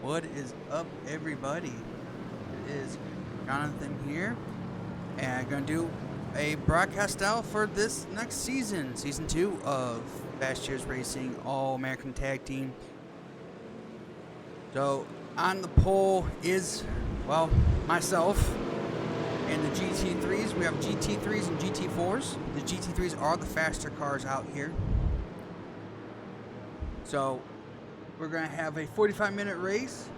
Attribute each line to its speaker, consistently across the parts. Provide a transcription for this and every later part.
Speaker 1: What is up, everybody? It is Jonathan here, and I'm going to do a broadcast style for this next season, season 2 of FCRS Racing All-American Tag Team. So, on the pole is, well, myself and the GT3s. We have GT3s and GT4s. The GT3s are the faster cars out here. So, we're going to have a 45-minute race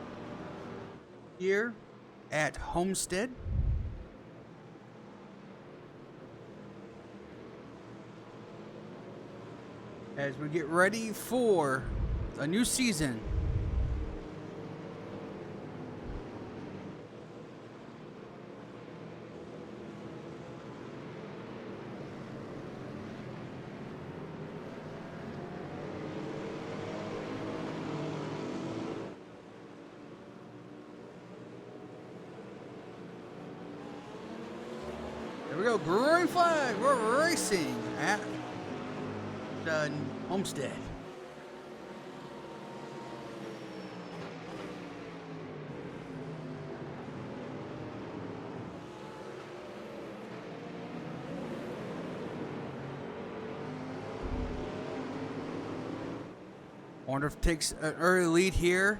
Speaker 1: here at Homestead. As we get ready for a new season. There we go, green flag, we're racing at Homestead. Orndorff takes an early lead here.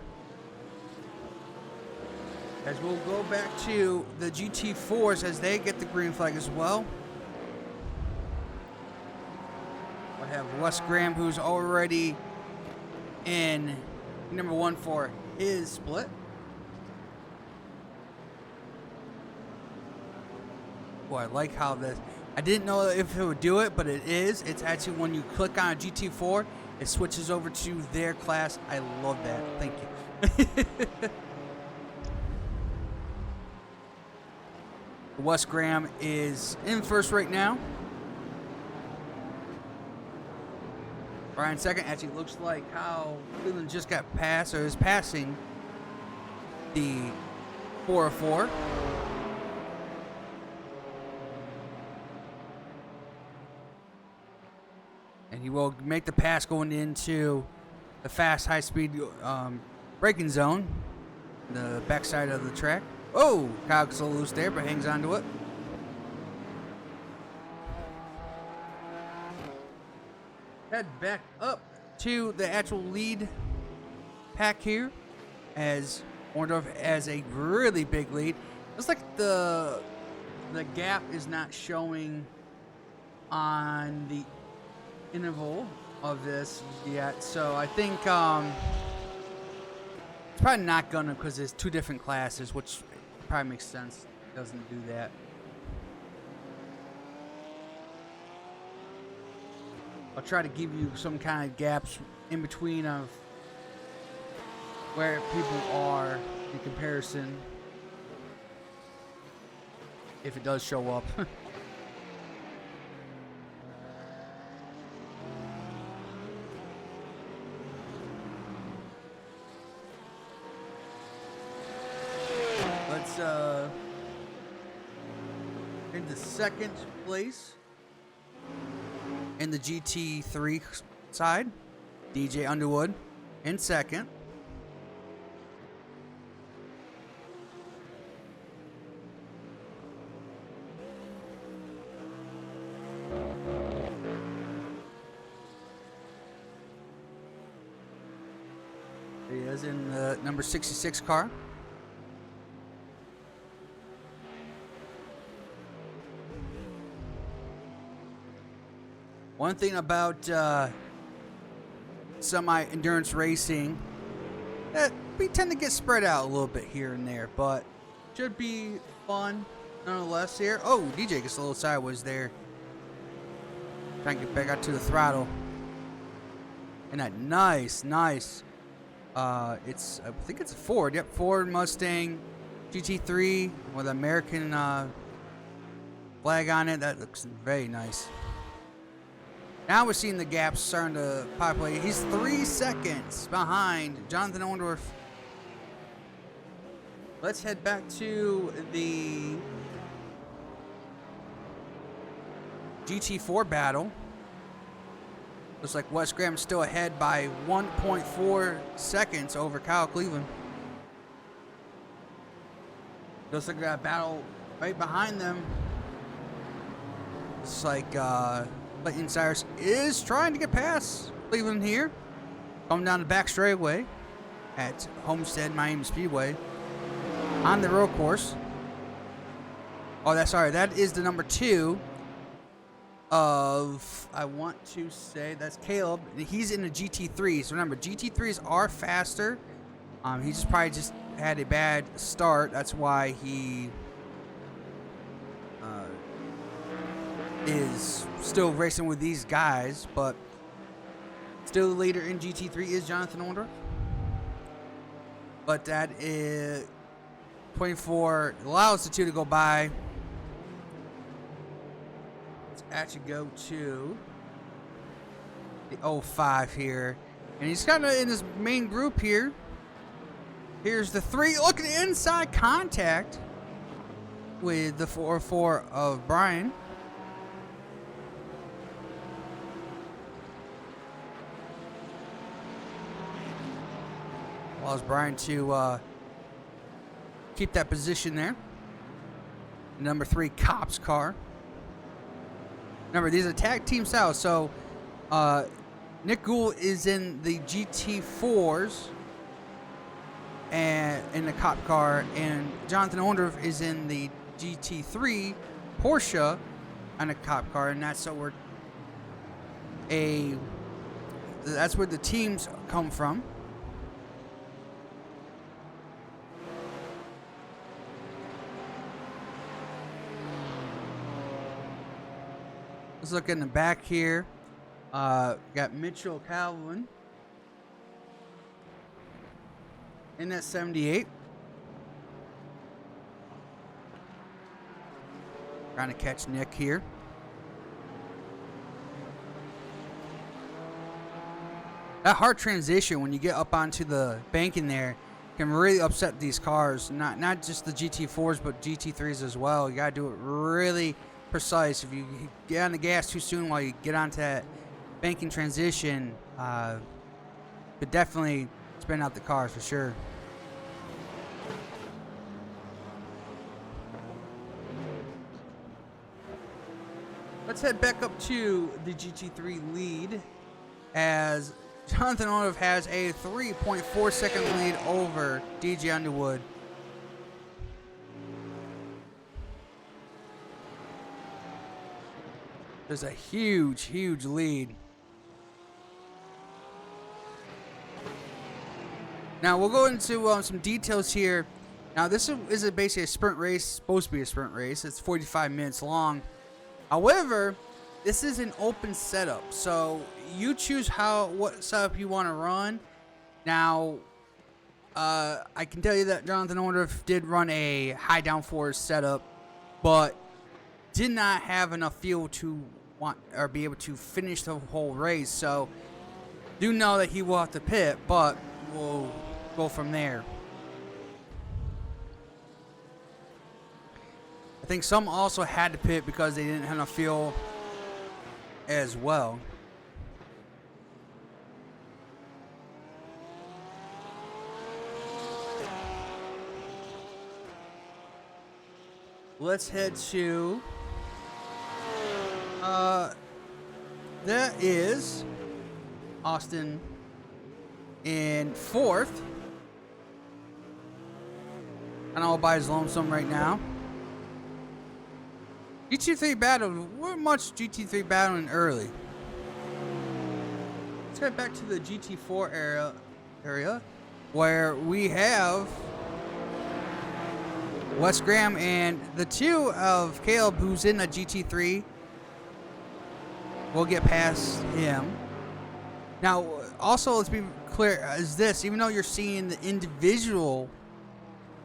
Speaker 1: As we'll go back to the GT4s as they get the green flag as well. We have Wes Graham, who's already in number 1 for his split. Boy, I like how this. I didn't know if it would do it, but it is. It's actually when you click on a GT4, it switches over to their class. I love that. Thank you. Wes Graham is in first right now. Brian second. Actually, looks like how Cleveland just got passed, or is passing the 404. And he will make the pass going into the fast, high-speed braking zone, the backside of the track. Oh, Kyle gets a little loose there, but hangs on to it. Head back up to the actual lead pack here, as Orndorff has a really big lead. Looks like the gap is not showing on the interval of this yet, so I think it's probably not gonna, because there's two different classes, which probably makes sense. Doesn't do that. I'll try to give you some kind of gaps in between of where people are in comparison, if it does show up. Let's into second place in the GT3 side, DJ Underwood in second. He is in the number 66 car. One thing about semi-endurance racing, that we tend to get spread out a little bit here and there, but should be fun nonetheless here. Oh, DJ gets a little sideways there. Trying to get back out to the throttle. And that nice. It's I think it's a Ford. Yep, Ford Mustang GT3 with an American flag on it. That looks very nice. Now we're seeing the gaps starting to populate. He's 3 seconds behind Jonathan Orndorff. Let's head back to the GT4 battle. Looks like Wes Graham still ahead by 1.4 seconds over Kyle Cleveland. Looks like a battle right behind them. It's like FCRS is trying to get past Cleveland here. Coming down the back straightaway at Homestead Miami Speedway on the road course. Oh, that is the number 2 of, I want to say, that's Caleb. He's in the GT3s. Remember, GT3s are faster. He just probably just had a bad start. That's why he is still racing with these guys. But still the leader in GT3 is Jonathan Orndorff. But that is 24. Allows the 2 to go by. Let's actually go to the 05 here. And he's kind of in his main group here. Here's the 3. Look at the inside contact with the 4-4 of Brian. Allows Brian to keep that position there. Number 3, Cop's car. Remember, these are tag team styles. So Nick Gould is in the GT4s and in the Cop car, and Jonathan Orndorff is in the GT3 Porsche on a Cop car, and that's where the teams come from. Let's look in the back here. Got Mitchell Calvin in that 78. Trying to catch Nick here. That hard transition when you get up onto the bank in there can really upset these cars. Not just the GT4s, but GT3s as well. You gotta do it really precise. If you get on the gas too soon while you get onto that banking transition, could definitely spin out the cars for sure. Let's head back up to the GT3 lead as Jonathan Orndorff has a 3.4 second lead over DJ Underwood. There's a huge, huge lead. Now we'll go into some details here. Now this is basically a sprint race. It's supposed to be a sprint race. It's 45 minutes long. However, this is an open setup, so you choose what setup you want to run. Now, I can tell you that Jonathan Orndorff did run a high downforce setup, but did not have enough fuel to be able to finish the whole race. So, do know that he will have to pit, but we'll go from there. I think some also had to pit because they didn't have enough fuel as well. Let's head to that is Austin in 4th. And all by his lonesome right now. GT3 battle. We're much GT3 battling early. Let's head back to the GT4 area where we have Wes Graham and the 2 of Caleb, who's in a GT3. We'll get past him. Now, also, let's be clear, is this, even though you're seeing the individual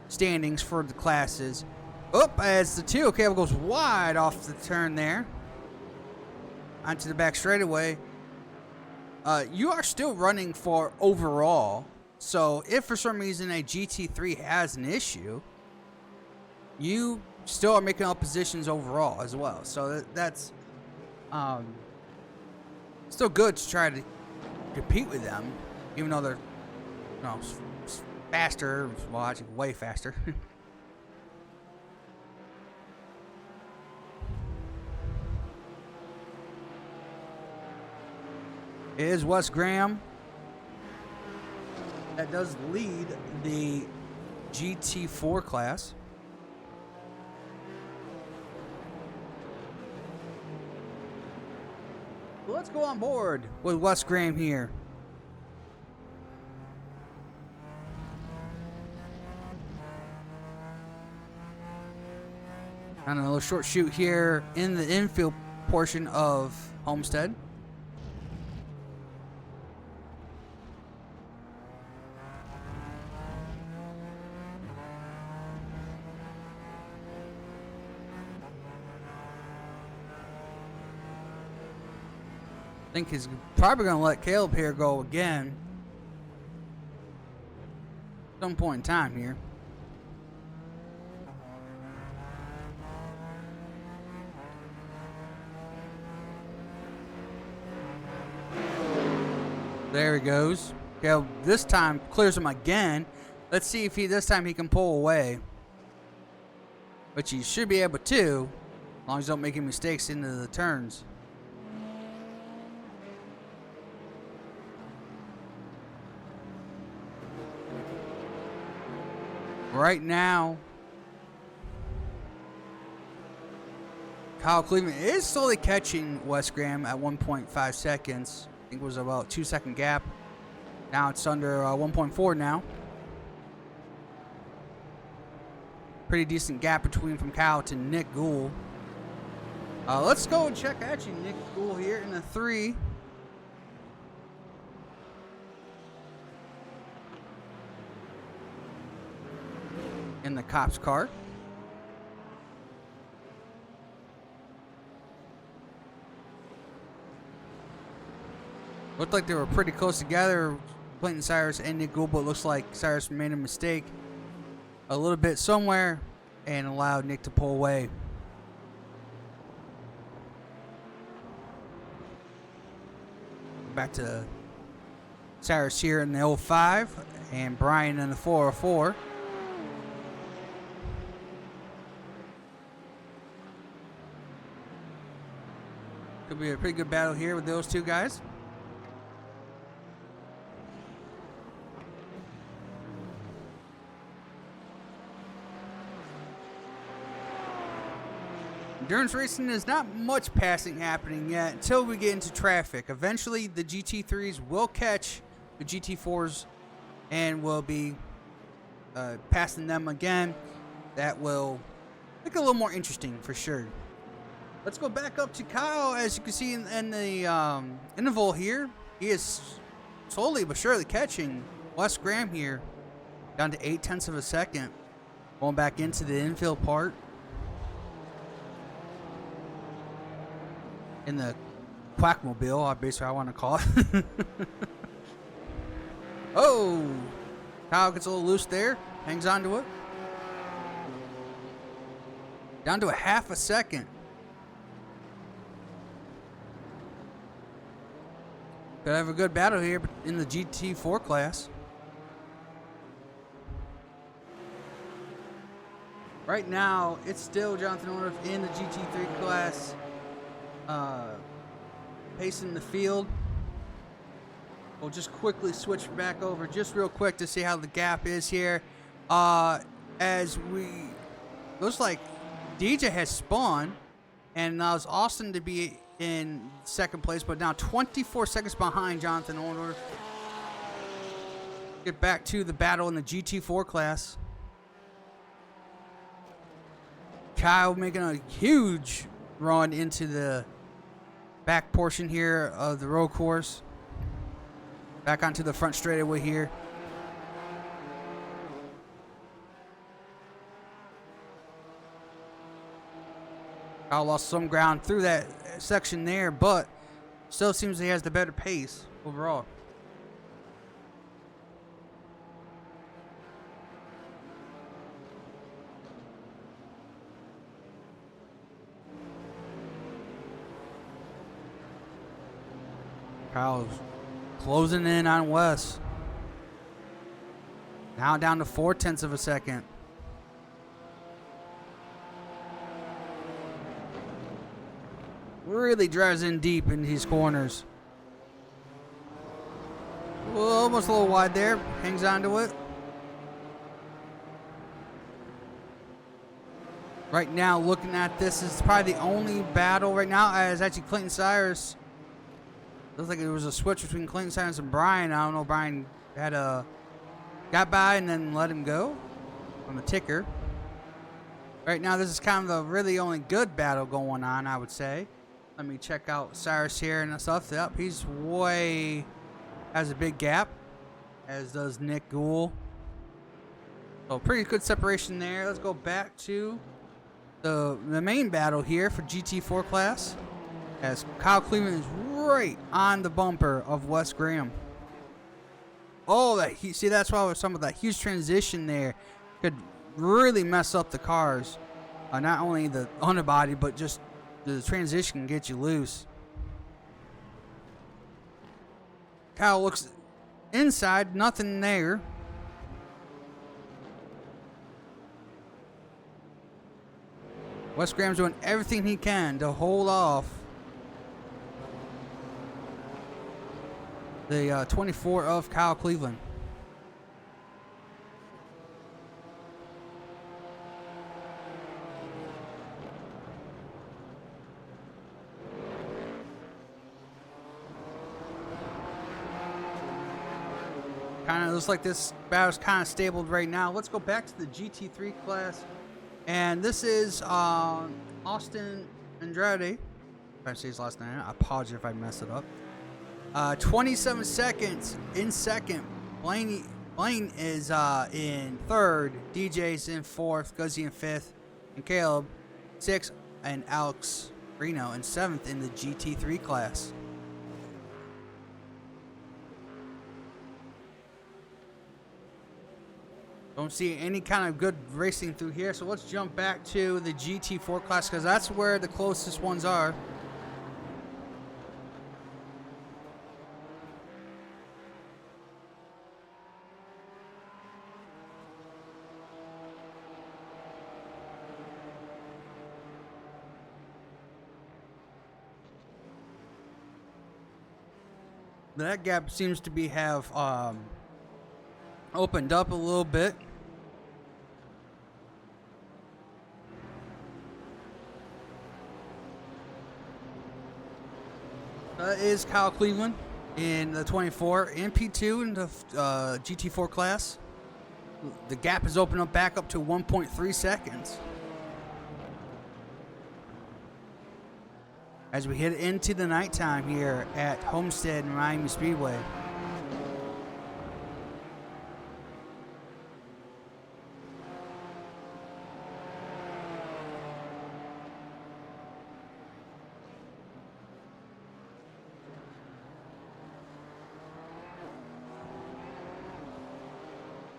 Speaker 1: standings for the classes, as the 2, Caleb goes wide off the turn there onto the back straightaway. You are still running for overall. So if for some reason a GT3 has an issue, you still are making up positions overall as well. So that's still good to try to compete with them, even though they're faster. Well, actually way faster. It is Wes Graham that does lead the GT4 class. Well, let's go on board with Wes Graham here. On a little short shoot here in the infield portion of Homestead. I think he's probably going to let Caleb here go again. At some point in time here. There he goes. Caleb this time clears him again. Let's see if this time he can pull away. Which he should be able to, as long as you don't make any mistakes into the turns. Right now, Kyle Cleveland is slowly catching Wes Graham at 1.5 seconds. I think it was about 2-second gap. Now it's under 1.4 now. Pretty decent gap from Kyle to Nick Gould. Let's go and check actually Nick Gould here in the 3. In the cop's car. Looked like they were pretty close together, Clinton Cyrus and Nick Gould, but it looks like Cyrus made a mistake a little bit somewhere and allowed Nick to pull away. Back to Cyrus here in the 05 and Brian in the 404. Could be a pretty good battle here with those two guys. Endurance racing is not much passing happening yet until we get into traffic. Eventually, the GT3s will catch the GT4s and will be passing them again. That will make it a little more interesting for sure. Let's go back up to Kyle. As you can see in the interval here, he is slowly but surely catching Wes Graham here, down to 0.8 of a second. Going back into the infield part. In the Quackmobile, basically I want to call it. Oh! Kyle gets a little loose there. Hangs on to it. Down to 0.5 second. Could have a good battle here in the GT4 class. Right now, it's still Jonathan Orndorff in the GT3 class. Pacing the field. We'll just quickly switch back over just real quick to see how the gap is here. As we... Looks like DJ has spun and allows Austin to be in second place, but now 24 seconds behind Jonathan Orndorff. Get back to the battle in the GT4 class. Kyle making a huge run into the back portion here of the road course. Back onto the front straightaway here. Kyle lost some ground through that section there, but still seems he has the better pace overall. Kyle's closing in on Wes. Now down to 0.4 of a second. Really drives in deep in these corners. Well, almost a little wide there. Hangs on to it. Right now, looking at this, is probably the only battle right now. As actually Clinton Cyrus. Looks like it was a switch between Clinton Cyrus and Brian. I don't know. Brian had got by and then let him go on the ticker. Right now, this is kind of the really only good battle going on, I would say. Let me check out Cyrus here and stuff. Yep, he's has a big gap, as does Nick Gould. So pretty good separation there. Let's go back to the main battle here for GT4 class, as Kyle Cleveland is right on the bumper of Wes Graham. Oh, see, that's why some of that huge transition there could really mess up the cars. Not only the underbody, but just the transition can get you loose. Kyle looks inside, nothing there. Wes Graham's doing everything he can to hold off the 24 of Kyle Cleveland. Kind of looks like this battle's kind of stabled right now. Let's go back to the GT3 class. And this is Austin Andrade. If I say his last name, I apologize if I mess it up. 27 seconds in second. Blaine is in third. DJ's in fourth. Guzzi in fifth. And Caleb sixth. And Alex Reno in seventh in the GT3 class. Don't see any kind of good racing through here, so let's jump back to the GT4 class, because that's where the closest ones are. That gap seems to have opened up a little bit. Is Kyle Cleveland in the 24 and P2 in the GT4 class. The gap has opened up back up to 1.3 seconds. As we head into the nighttime here at Homestead and Miami Speedway.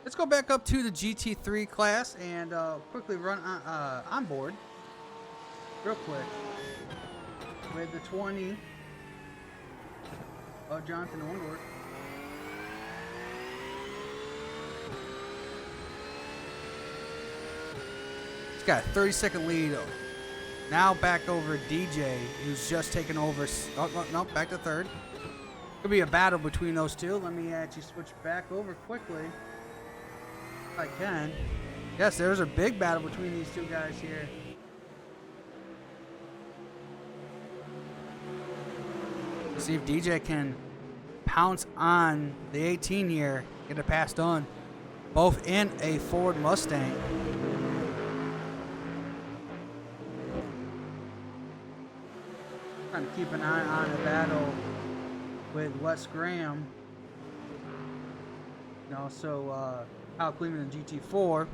Speaker 1: Let's go back up to the GT3 class and quickly run on board real quick with the 20 of Jonathan Orndorff. He's got a 30-second lead. Now back over DJ, who's just taken over. Oh, no, back to third. Could be a battle between those two. Let me actually switch back over quickly. I can. Yes, there's a big battle between these two guys here. Let's see if DJ can pounce on the 18 here, get it passed on. Both in a Ford Mustang. Trying to keep an eye on the battle with Wes Graham. And also Kyle Cleveland in GT4.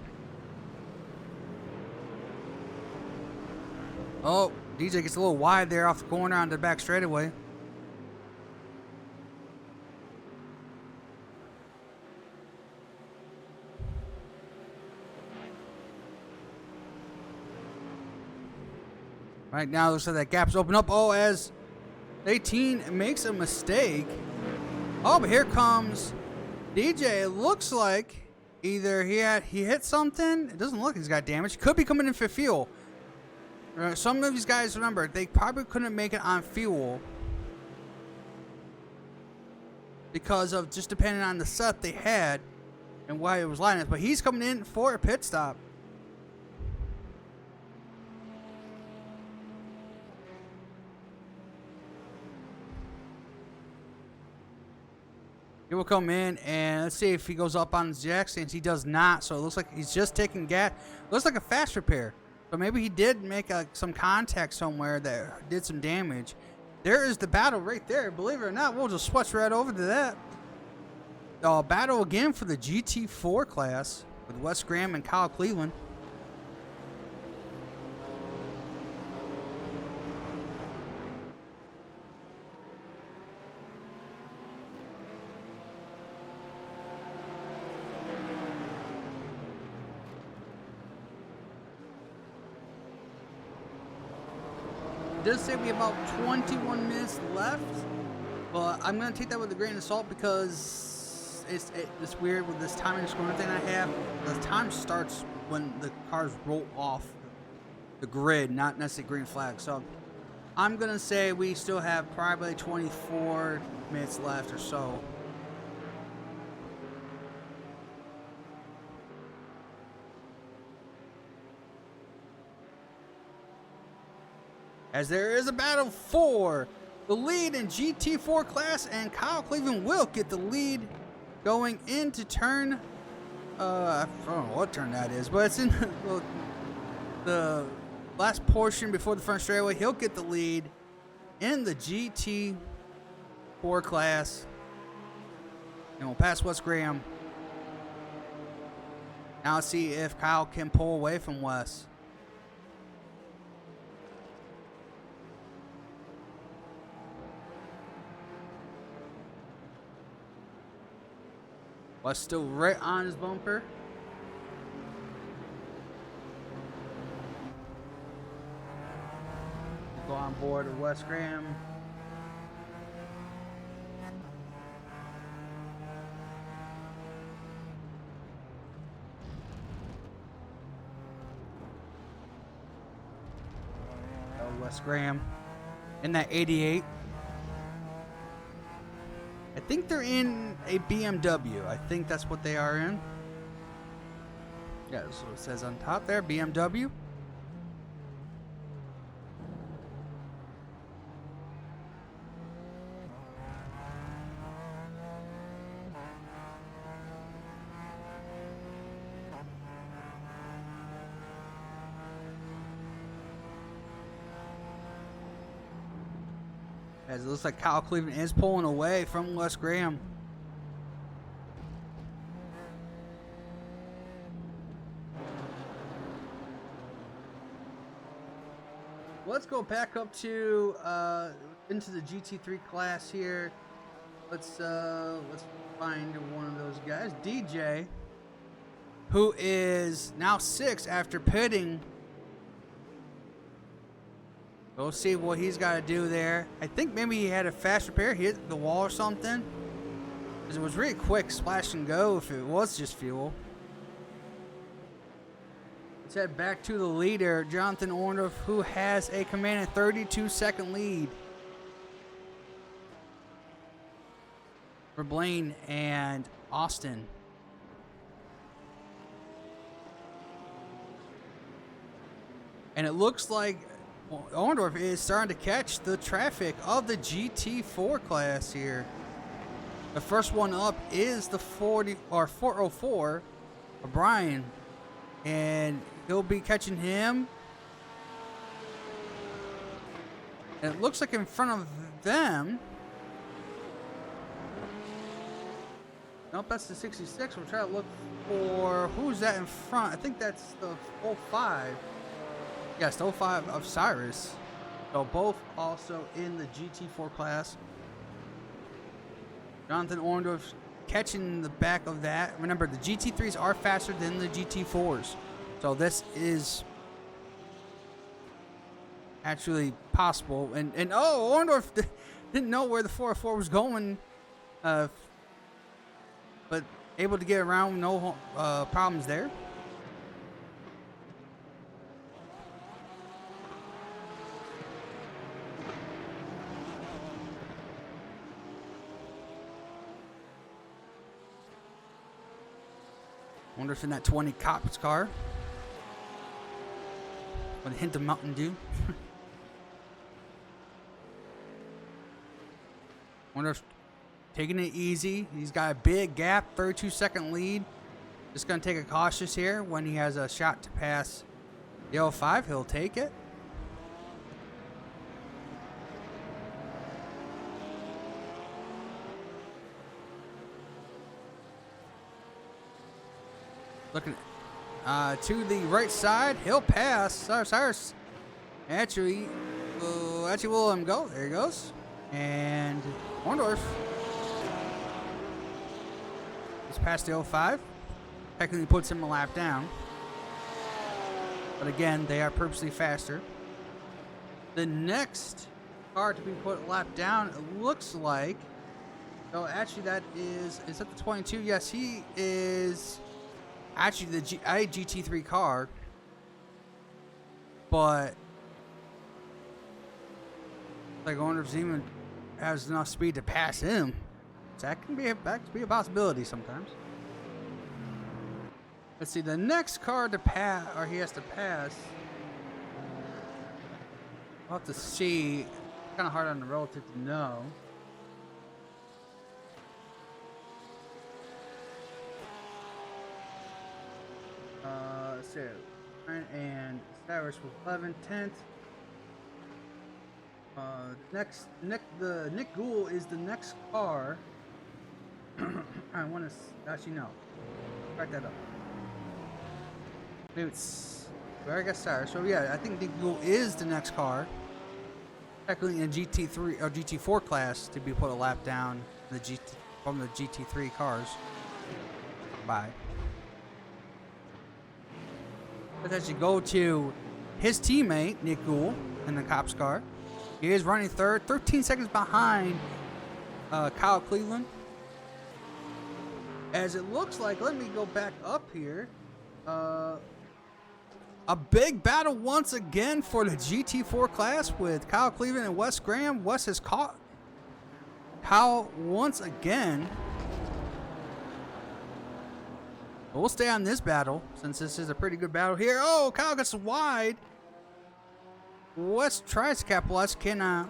Speaker 1: Oh, DJ gets a little wide there off the corner on the back straightaway. Right now, looks like that gap's open up. Oh, as 18 makes a mistake. Oh, but here comes DJ. It looks like either he hit something. It doesn't look like he's got damage. Could be coming in for fuel. Some of these guys, remember, they probably couldn't make it on fuel. because of just depending on the set they had and why it was lining up. But he's coming in for a pit stop. He will come in and let's see if he goes up on his jack stands. He does not, so it looks like he's just taking gas. Looks like a fast repair. So maybe he did make some contact somewhere that did some damage. There is the battle right there. Believe it or not, we'll just switch right over to that. Battle again for the GT4 class with Wes Graham and Kyle Cleveland. It does say we have about 21 minutes left, but I'm going to take that with a grain of salt because it's weird with this timing scoring thing I have. The time starts when the cars roll off the grid, not necessarily green flag. So I'm going to say we still have probably 24 minutes left or so. As there is a battle for the lead in GT4 class, and Kyle Cleveland will get the lead going into turn, I don't know what turn that is, but it's in the last portion before the front straightaway. He'll get the lead in the GT4 class, and we'll pass Wes Graham. Now let's see if Kyle can pull away from Wes. Wes still right on his bumper. Go on board with Wes Graham. Wes Graham in that 88. I think they're in a BMW. I think that's what they are in. Yeah, that's what it says on top there, BMW. As it looks like Kyle Cleveland is pulling away from Wes Graham. Let's go back up to into the GT3 class here. Let's find one of those guys, DJ, who is now 6 after pitting. We'll see what he's got to do there. I think maybe he had a fast repair, hit the wall or something. Because it was really quick splash and go if it was just fuel. Let's head back to the leader, Jonathan Orndorff, who has a commanding 32-second lead for Blaine and Austin. And it looks like Orndorff is starting to catch the traffic of the GT4 class here. The first one up is the 404, O'Brien, and he'll be catching him. And it looks like in front of them. Nope, that's the 66. We'll try to look for who's that in front. I think that's the 05. Yes, the 05 of Cyrus. So both also in the GT4 class. Jonathan Orndorff catching the back of that. Remember, the GT3s are faster than the GT4s. So this is actually possible. And Orndorff didn't know where the 404 was going. But able to get around, no problems there. Wonder if in that 20 cops car with a hint of Mountain Dew. Wonder if taking it easy. He's got a big gap, 32-second lead. Just going to take it cautious here. When he has a shot to pass the 05, he'll take it. Looking to the right side, he'll pass. Cyrus actually will let him go. There he goes. And Orndorff just past the 05. Technically puts him a lap down. But again, they are purposely faster. The next car to be put a lap down, it looks like. Oh, actually, that is that the 22? Yes, he is. Actually, the GT3 car, but like Orndorff even has enough speed to pass him. So that can be a possibility sometimes. Let's see, the next car to pass, or he has to pass. We'll have to see. It's kind of hard on the relative to know. So, and Cyrus was 11/10. Nick Gould is the next car. I want to actually no. Write that up. Maybe it's where I guess Cyrus. So yeah, I think Nick Gould is the next car. Technically in GT3 or GT4 class to be put a lap down from the GT3 cars. Bye. Let's actually go to his teammate, Nick Gould, in the cops car. He is running third, 13 seconds behind Kyle Cleveland. As it looks like, let me go back up here. A big battle once again for the GT4 class with Kyle Cleveland and Wes Graham. Wes has caught Kyle once again. But we'll stay on this battle since this is a pretty good battle here. Oh, Kyle gets wide. Wes tries to capitalize, cannot.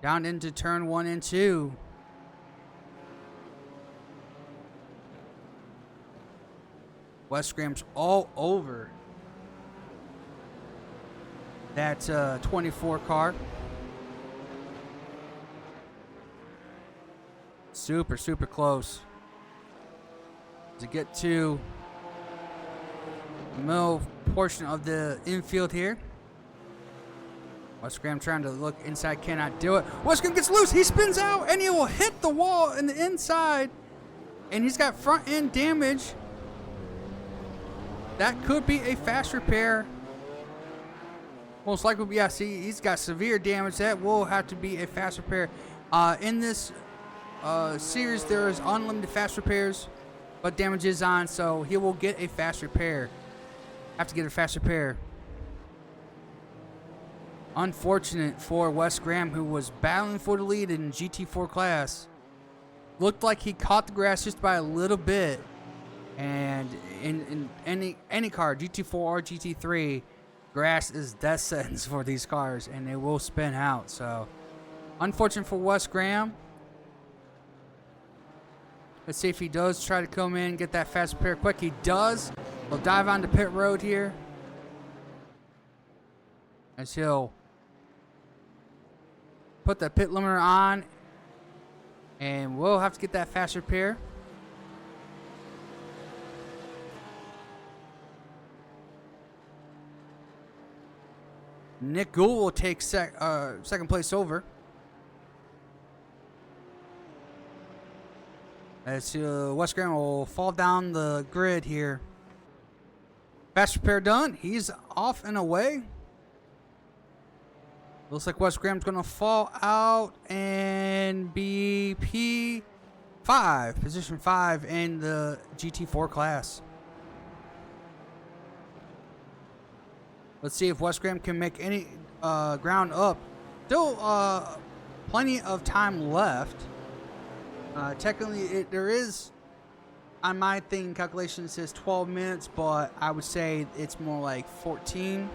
Speaker 1: Down into turn 1 and 2. Wes Graham's all over that 24 car. Super close to get to the middle portion of the infield here. Wes Graham trying to look inside, cannot do it. Wes Graham gets loose, he spins out, and he will hit the wall in the inside. And he's got front end damage. That could be a fast repair. Most likely, yeah, see, he's got severe damage. That will have to be a fast repair. In this series, there is unlimited fast repairs, but damage is on, so he will get a fast repair. Have to get a fast repair. Unfortunate for Wes Graham, who was battling for the lead in GT4 class. Looked like he caught the grass just by a little bit. And in any car, GT4 or GT3, grass is death sentence for these cars, and they will spin out. So, unfortunate for Wes Graham. Let's see if he does try to come in and get that fast repair quick. He does. He'll dive onto pit road here. As he'll put the pit limiter on. And we'll have to get that fast repair. Nick Gould will take second place over. As Wes Graham will fall down the grid here. Fast repair done. He's off and away. Looks like Wes Graham's going to fall out and be P5, position 5 in the GT4 class. Let's see if Wes Graham can make any ground up Still plenty of time left. Technically, there is, on my thing calculation, it says 12 minutes, but I would say it's more like 14.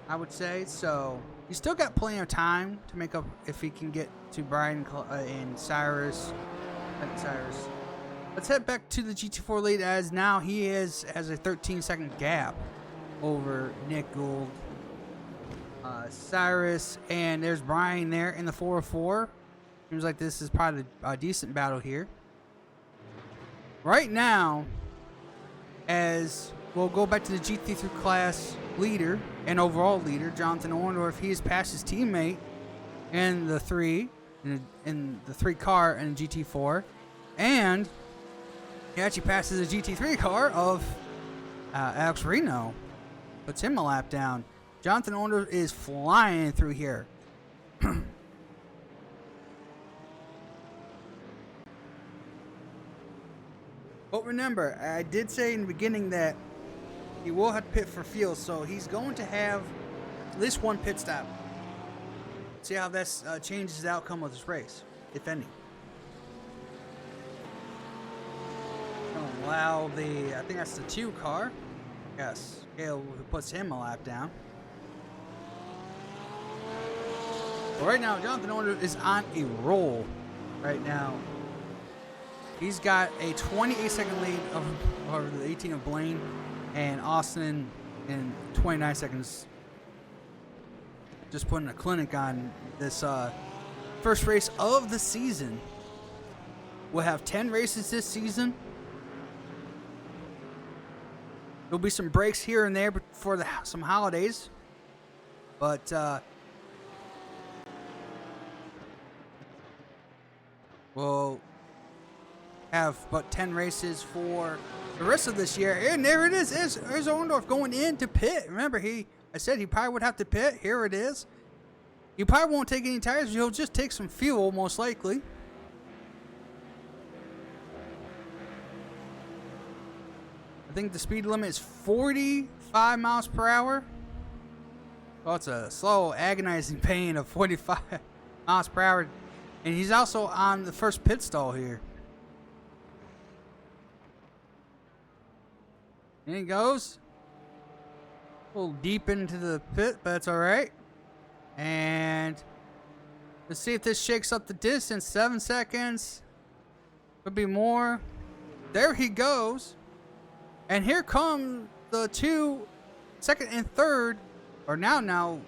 Speaker 1: I would say so. He's still got plenty of time to make up if he can get to Brian and Cyrus. Let's head back to the GT4 lead, as now he has a 13-second gap over Nick Gould, Cyrus, and there's Brian there in the 404. Seems like this is probably a decent battle here. Right now, as we'll go back to the GT3 class leader and overall leader, Jonathan Orndorff. He has passed his teammate in the three car in the GT4, and he actually passes the GT3 car of Alex Reno. Puts him a lap down. Jonathan Orndorff is flying through here. But remember, I did say in the beginning that he will have to pit for fuel, so he's going to have at least one pit stop. See how this changes the outcome of this race, if any. Don't allow the, I think that's the 2 car. Yes, Gale puts him a lap down. But right now, Jonathan Orndorff is on a roll right now. He's got a 28-second lead over the 18 of Blaine and Austin in 29 seconds. Just putting a clinic on this first race of the season. We'll have 10 races this season. There'll be some breaks here and there for some holidays. But we'll have but 10 races for the rest of this year. And there it is. There's Orndorff going in to pit. Remember, I said he probably would have to pit. Here it is. He probably won't take any tires. He'll just take some fuel, most likely. I think the speed limit is 45 miles per hour. Well, it's a slow, agonizing pain of 45 miles per hour. And he's also on the first pit stall here. And he goes. A little deep into the pit, but that's alright. And let's see if this shakes up the distance. 7 seconds. Could be more. There he goes. And here come the 2, second and third, or now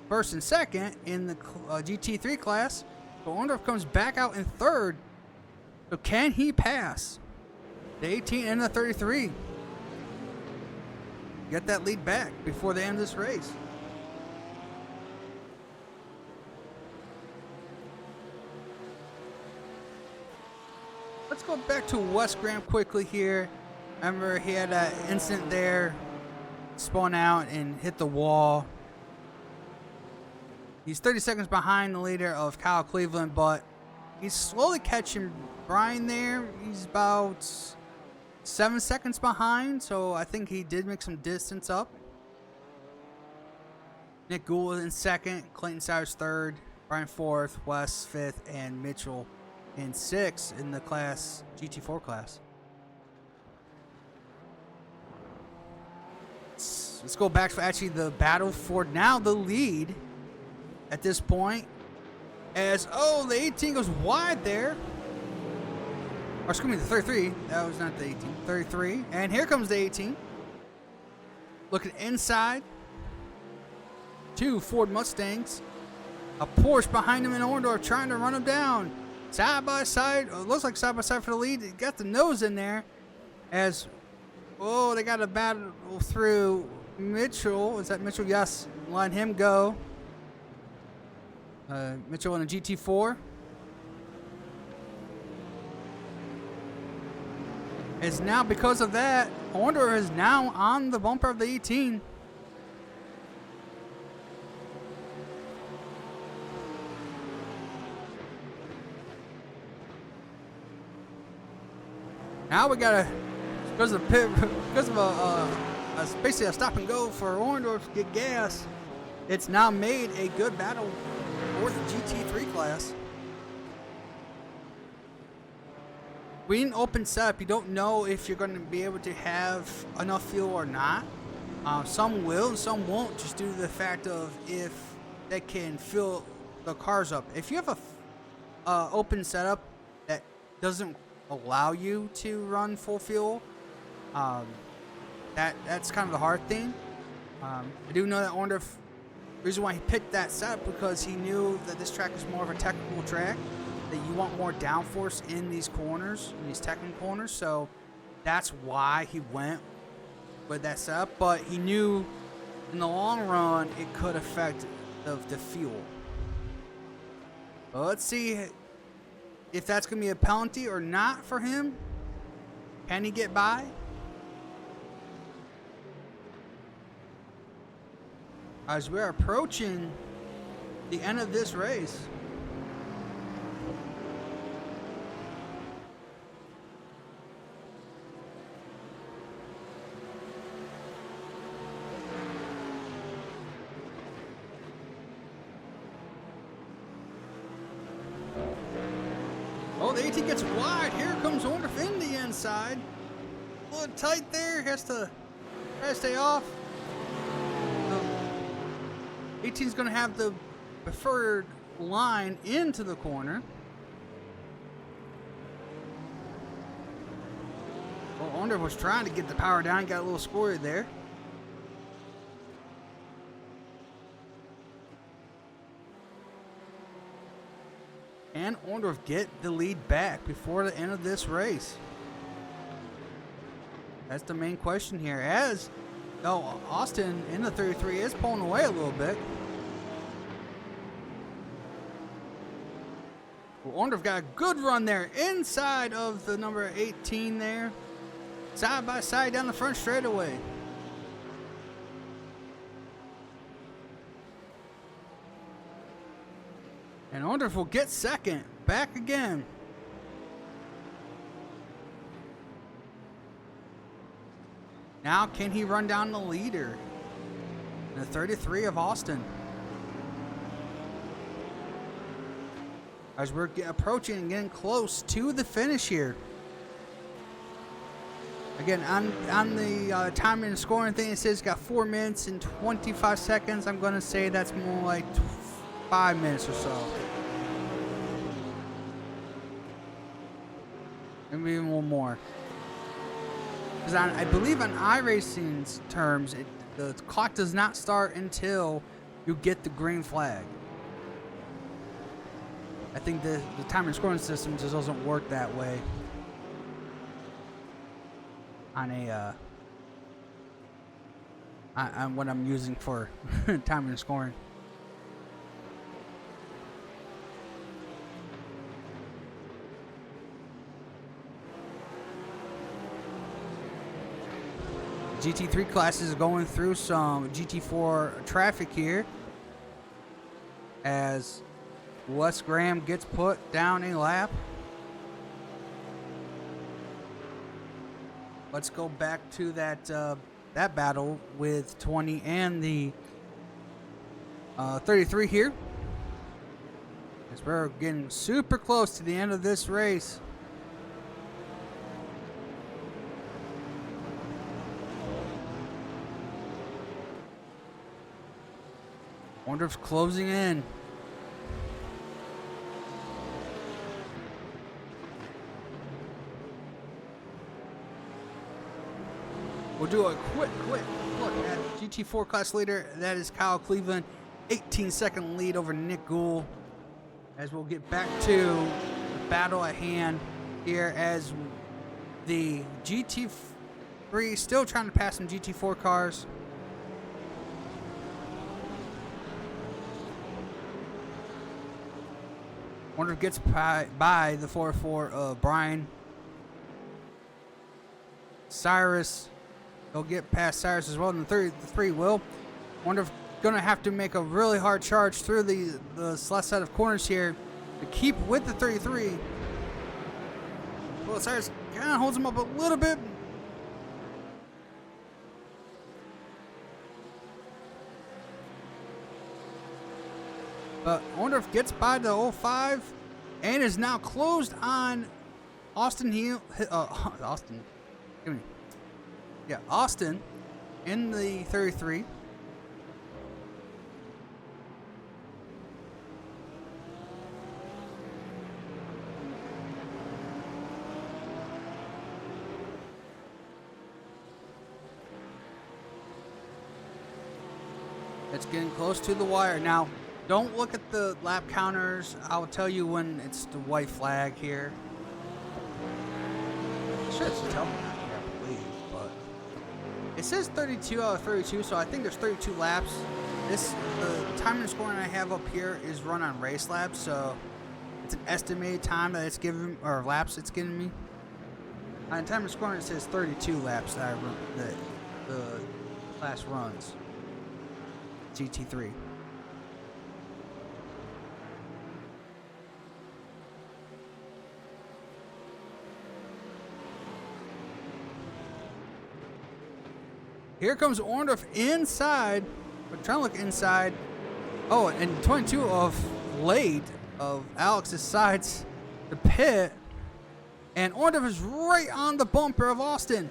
Speaker 1: first and second in the GT3 class. So Orndorff comes back out in third. So can he pass the 18 and the 33? Get that lead back before the end of this race. Let's go back to Wes Graham quickly here. Remember, he had an incident there, spun out and hit the wall. He's 30 seconds behind the leader of Kyle Cleveland, but he's slowly catching Brian there. He's about 7 seconds behind, so I think he did make some distance up. Nick Gould in second, Clayton Cyrus third, Brian fourth, Wes fifth, and Mitchell in sixth in the class GT4 class. Let's go back to actually the battle for now the lead at this point. As the 18 goes wide there. Or excuse me, the 33. That was not the 18. 33. And here comes the 18. Looking inside. 2 Ford Mustangs. A Porsche behind him in Orndorff trying to run him down. Side by side. It looks like side by side for the lead. He got the nose in there. As, they got a battle through Mitchell. Is that Mitchell? Yes. Let him go. Mitchell in a GT4. Is now, because of that, Orndorff is now on the bumper of the 18. Now we gotta, because of basically a stop and go for Orndorff to get gas. It's now made a good battle for the GT3 class. We didn't open setup. You don't know if you're going to be able to have enough fuel or not. Some will and some won't, just due to the fact of if they can fill the cars up. If you have a open setup that doesn't allow you to run full fuel, that's kind of the hard thing. I do know that Orndorff, the reason why he picked that setup because he knew that this track is more of a technical track, that you want more downforce in these corners, in these technical corners. So that's why he went with that setup. But he knew in the long run it could affect the fuel. Well, let's see if that's going to be a penalty or not for him. Can he get by? As we're approaching the end of this race. Oh, the 18 gets wide. Here comes Orndorff in the inside. A little tight there. Has to stay off. 18's going to have the preferred line into the corner. Well, Orndorff was trying to get the power down. Got a little scored there. Can Orndorff get the lead back before the end of this race? That's the main question here. As though Austin in the 33 is pulling away a little bit. Well, Orndorff got a good run there inside of the number 18 there. Side by side down the front straightaway. And Orndorff will get second. Back again. Now can he run down the leader? The 33 of Austin. As we're approaching and getting close to the finish here. Again, on the timing and scoring thing, it says it's got 4 minutes and 25 seconds. I'm going to say that's more like 5 minutes or so. Maybe even one more. Because I believe on iRacing's terms, the clock does not start until you get the green flag. I think the time and scoring system just doesn't work that way on on what I'm using for time and scoring. GT3 classes are going through some GT4 traffic here as Wes Graham gets put down a lap. Let's go back to that that battle with 20 and the 33 here. As we're getting super close to the end of this race. Orndorff's closing in. We'll do a quick look at GT4 class leader. That is Kyle Cleveland. 18-second lead over Nick Gould. As we'll get back to the battle at hand here as the GT3 still trying to pass some GT4 cars. Orndorff gets by the 4-4 of Brian. Cyrus. He'll get past Cyrus as well. And the 33 will. Orndorff going to have to make a really hard charge through the last set of corners here to keep with the 33. Well, Cyrus kind of holds him up a little bit. But Orndorff gets by the 05 and is now closed on Austin Austin in the 33. It's getting close to the wire. Now, don't look at the lap counters. I'll tell you when it's the white flag here. Should tell me that here, I believe, but it says 32 out of 32, so I think there's 32 laps. The time and scoring I have up here is run on race laps, so it's an estimated time that it's giving, or laps it's giving me. On time and scoring, it says 32 laps that I run, that the class runs. GT3. Here comes Orndorff inside. We're trying to look inside. Oh, and 22 of late of Alex decides to pit. And Orndorff is right on the bumper of Austin.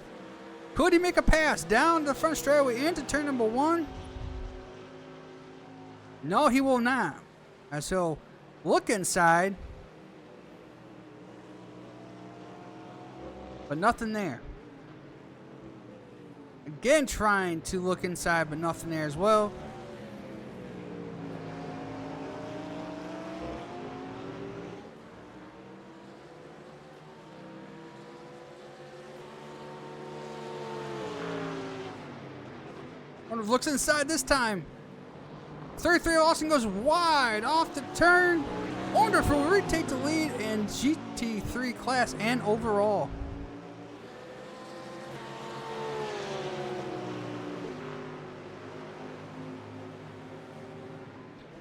Speaker 1: Could he make a pass down the front straightaway into turn number 1? No, he will not. And so, look inside. But nothing there. Again, trying to look inside, but nothing there as well. Orndorff looks inside this time. 33 Austin goes wide off the turn. Orndorff will retake the lead in GT3 class and overall.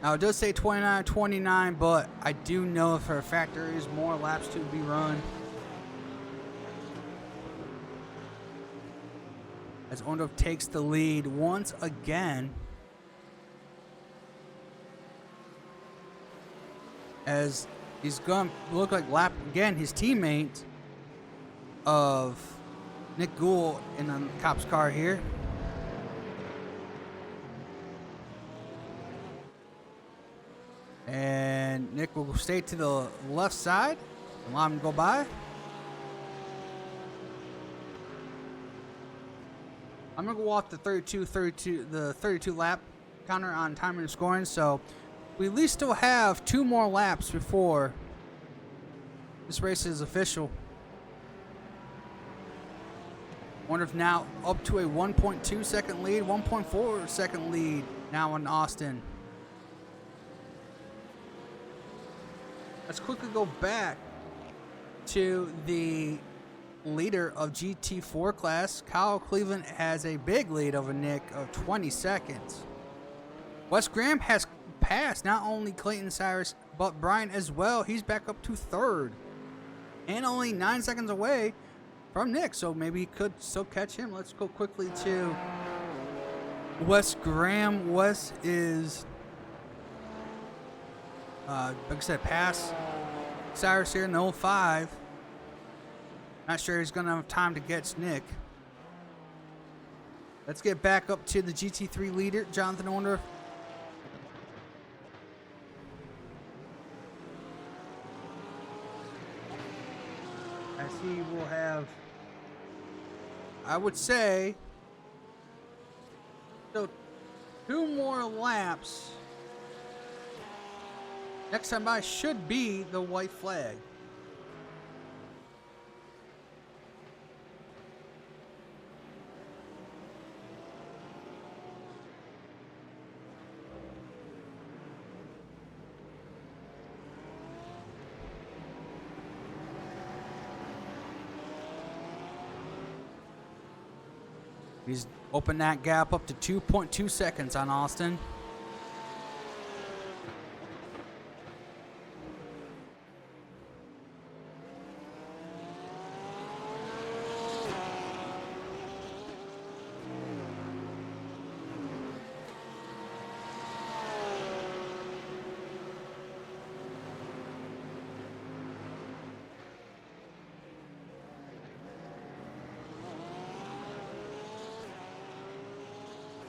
Speaker 1: Now it does say 29-29, but I do know for a fact there is more laps to be run. As Orndorff takes the lead once again. As he's going to look like lap again his teammate of Nick Gould in the cop's car here. And Nick will stay to the left side. Allow him to go by. I'm going to go off the 32 lap counter on time and scoring. So we at least still have 2 more laps before this race is official. Orndorff now up to a 1.2 second lead, 1.4 second lead now on Austin. Let's quickly go back to the leader of GT4 class. Kyle Cleveland has a big lead over Nick of 20 seconds. Wes Graham has passed not only Clayton Cyrus but Brian as well. He's back up to 3rd and only 9 seconds away from Nick, so maybe he could still catch him. Let's go quickly to Wes Graham. Wes is like I said, pass Cyrus here in the 05. Not sure he's going to have time to catch Nick. Let's get back up to the GT3 leader, Jonathan Orndorff. As he will have, I would say, so 2 more laps. Next time by should be the white flag. He's opened that gap up to 2.2 seconds on Austin.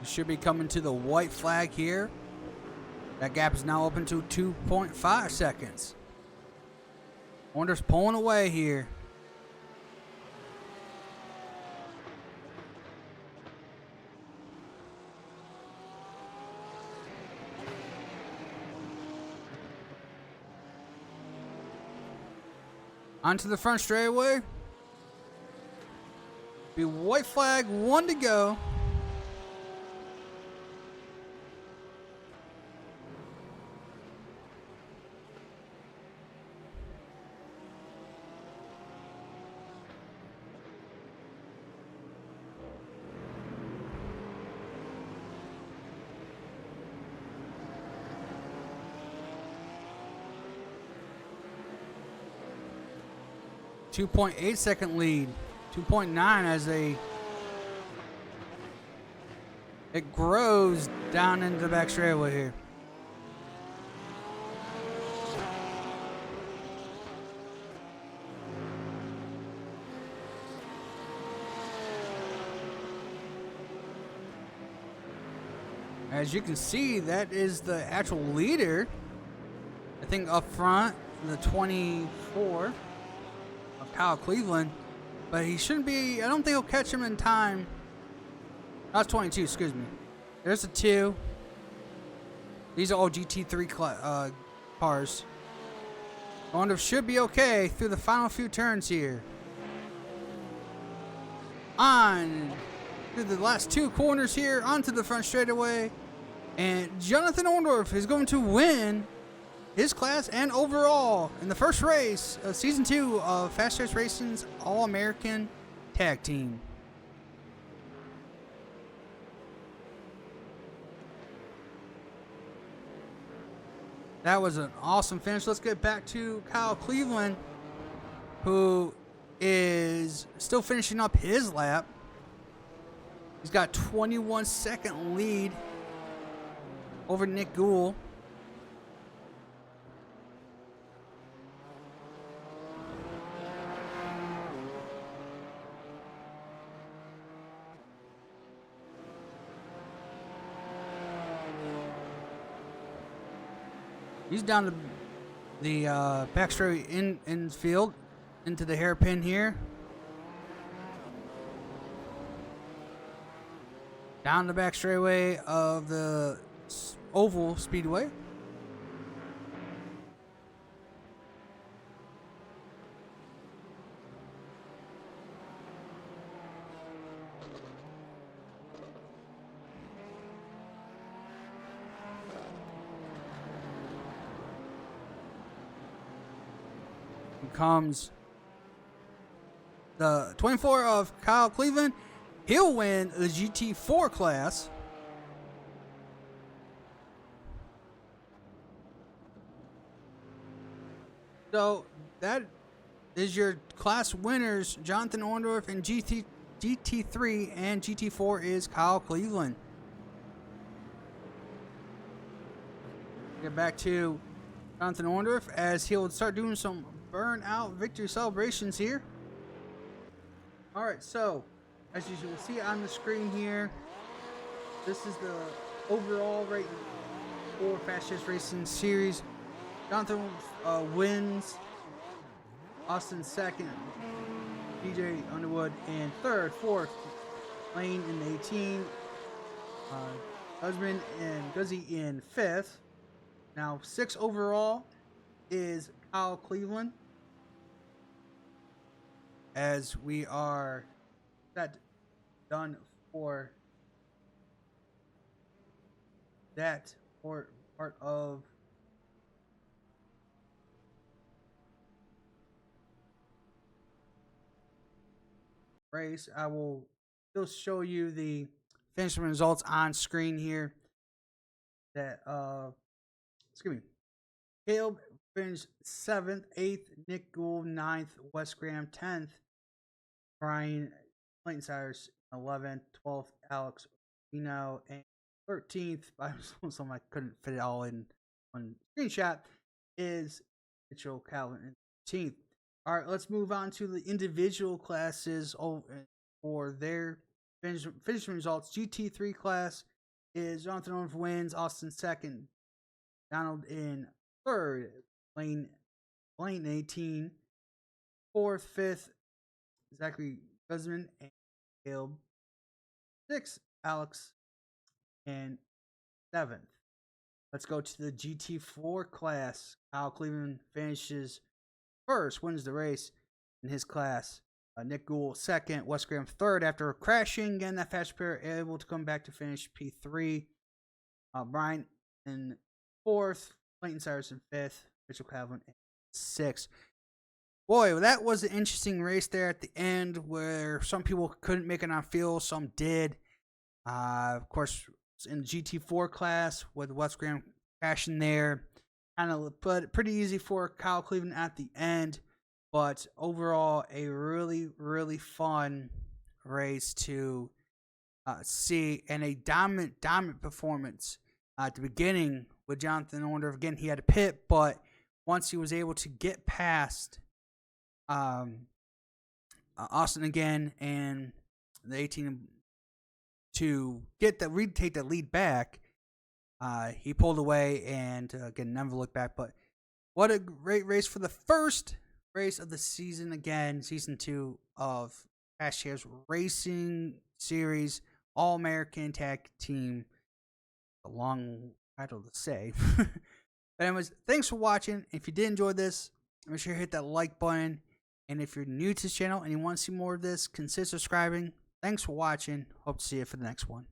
Speaker 1: We should be coming to the white flag here. That gap is now open to 2.5 seconds. Wonder's pulling away here. Onto the front straightaway. Be white flag, 1 to go. .8 second lead. 2.9 as it grows down into the back straightaway here. As you can see, that is the actual leader. I think up front, the 24. Kyle Cleveland, but he shouldn't be. I don't think he'll catch him in time. That's 22, excuse me. There's a 2. These are all GT3 cars. Honda should be okay through the final few turns here. On through the last 2 corners here, onto the front straightaway, and Jonathan Orndorff is going to win his class and overall in the first race of season 2 of Fast Race Racing's All-American Tag Team. That was an awesome finish. Let's get back to Kyle Cleveland, who is still finishing up his lap. He's got 21-second lead over Nick Gould. He's down to the back straight in field into the hairpin here. Down the back straightaway of the oval speedway. Comes the 24 of Kyle Cleveland. He'll win the GT4 class. So that is your class winners, Jonathan Orndorff in GT3, and GT4 is Kyle Cleveland. Get back to Jonathan Orndorff as he'll start doing some burnout victory celebrations here. All right, so as you can see on the screen here, this is the overall rating for Fast Race Racing Series. Jonathan wins, Austin second, DJ Underwood in third, fourth, Lane in the 18, Husband and Guzzi in fifth. Now 6 overall is Kyle Cleveland, as we are done for that part of race. I will still show you the finishing results on screen here. That excuse me, Caleb finished 7th, 8th, Nick Gould 9th, Wes Graham 10th, Brian Clayton Cyrus 11th, 12th, Alex Pino, and 13th. I couldn't fit it all in one screenshot. Is Mitchell Calvin in 13th. All right, let's move on to the individual classes for their finishing results. GT3 class, is Jonathan Orton wins, Austin second, Donald in third, Blaine 18, fourth, fifth, Zachary Guzman and Caleb, sixth, Alex, and seventh. Let's go to the GT4 class. Kyle Cleveland finishes first, wins the race in his class. Nick Gould second, Wes Graham third after crashing. Again, that fast pair able to come back to finish P3. Brian in fourth, Clayton Cyrus in fifth, Mitchell Calvin in sixth. Boy, that was an interesting race there at the end where some people couldn't make it on field, some did. Of course, in the GT4 class with Wes Graham crashing there, kind of put it pretty easy for Kyle Cleveland at the end. But overall, a really, really fun race to see, and a dominant performance at the beginning with Jonathan Orndorff. Again, he had a pit, but once he was able to get past Austin again and the 18 to get take the lead back, he pulled away and again never looked back. But what a great race for the first race of the season, again, season 2 of Crash Shares Racing Series All-American Tag Team. A long title to say. But anyways, thanks for watching. If you did enjoy this, make sure you hit that like button. And if you're new to this channel and you want to see more of this, consider subscribing. Thanks for watching. Hope to see you for the next one.